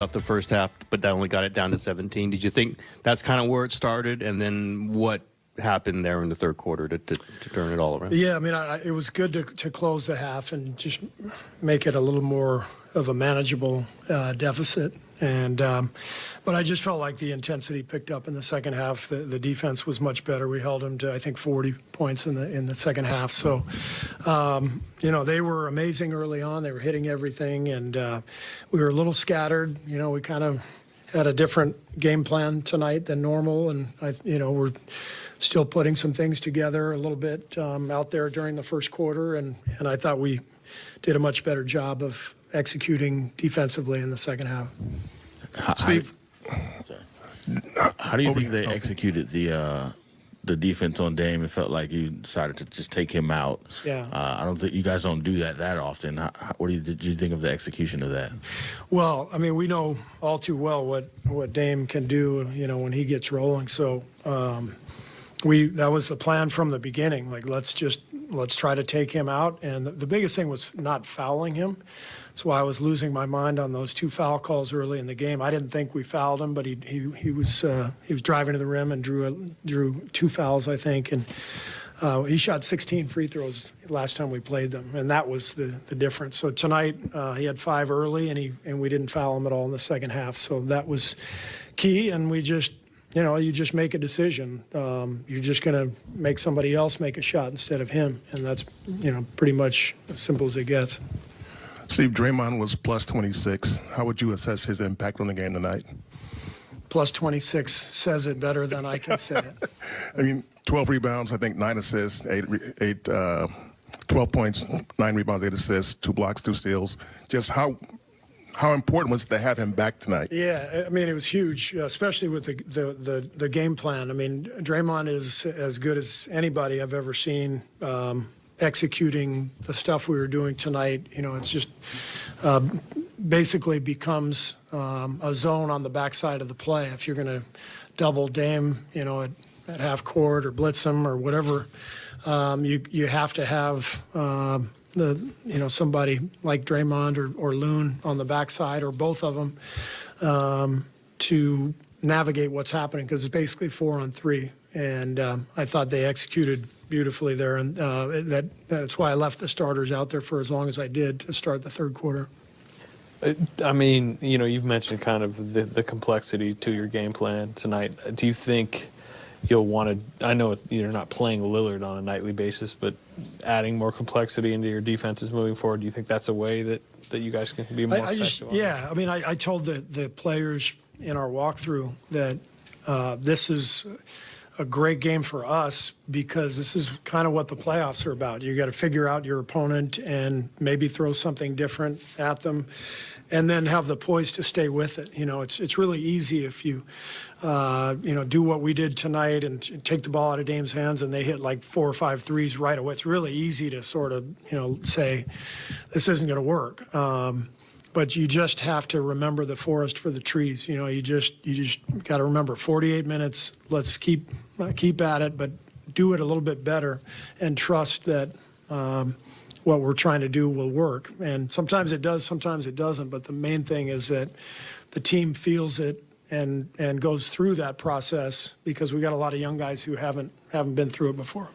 off the first half, but that only got it down to 17. Did you think that's kind of where it started, and then what happened there in the third quarter to turn it all around? Yeah, I mean, it was good to close the half and just make it a little more of a manageable deficit. And but I just felt like the intensity picked up in the second half. The defense was much better. We held them to, I think, 40 points in the second half. So, you know, they were amazing early on. They were hitting everything, and we were a little scattered. You know, we kind of had a different game plan tonight than normal, and we're still putting some things together a little bit out there during the first quarter, and I thought we did a much better job of executing defensively in the second half. Steve, how do you think they executed the defense on Dame? It felt like you decided to just take him out. Yeah. I don't think you guys don't do that often. What did you think of the execution of that? Well, I mean, we know all too well what Dame can do, you know, when he gets rolling. So that was the plan from the beginning. Like, let's try to take him out. And the biggest thing was not fouling him. That's why I was losing my mind on those two foul calls early in the game. I didn't think we fouled him, but he was driving to the rim and drew two fouls, I think. And he shot 16 free throws last time we played them, and that was the difference. So tonight he had 5 early, and we didn't foul him at all in the second half. So that was key, and we just. You know, you just make a decision. You're just going to make somebody else make a shot instead of him, and that's, you know, pretty much as simple as it gets. Steve, Draymond was plus 26. How would you assess his impact on the game tonight? Plus 26 says it better than I can say it. I mean, 12 rebounds, I think 9 assists, 12 points, 9 rebounds, 8 assists, 2 blocks, 2 steals. Just how important was it to have him back tonight? Yeah, I mean, it was huge, especially with the game plan. I mean, Draymond is as good as anybody I've ever seen executing the stuff we were doing tonight. You know, it's just basically becomes a zone on the backside of the play. If you're going to double Dame, you know, at half court or blitz him or whatever, you have to have somebody like Draymond or Loon on the backside, or both of them, to navigate what's happening, because it's basically 4-on-3. And I thought they executed beautifully there, and that's why I left the starters out there for as long as I did to start the third quarter. I mean, you know, you've mentioned kind of the complexity to your game plan tonight. Do you think you'll want to, I know you're not playing Lillard on a nightly basis, but adding more complexity into your defenses moving forward, do you think that's a way that you guys can be more effective on? Yeah, I mean, I told the players in our walkthrough that this is a great game for us, because this is kind of what the playoffs are about. You got to figure out your opponent and maybe throw something different at them, and then have the poise to stay with it. You know, it's really easy if you do what we did tonight and take the ball out of Dame's hands and they hit like 4 or 5 threes right away. It's really easy to sort of, say this isn't going to work. But you just have to remember the forest for the trees. You know, you just got to remember 48 minutes. Let's keep at it, but do it a little bit better, and trust that what we're trying to do will work. And sometimes it does, sometimes it doesn't. But the main thing is that the team feels it and goes through that process, because we got a lot of young guys who haven't been through it before.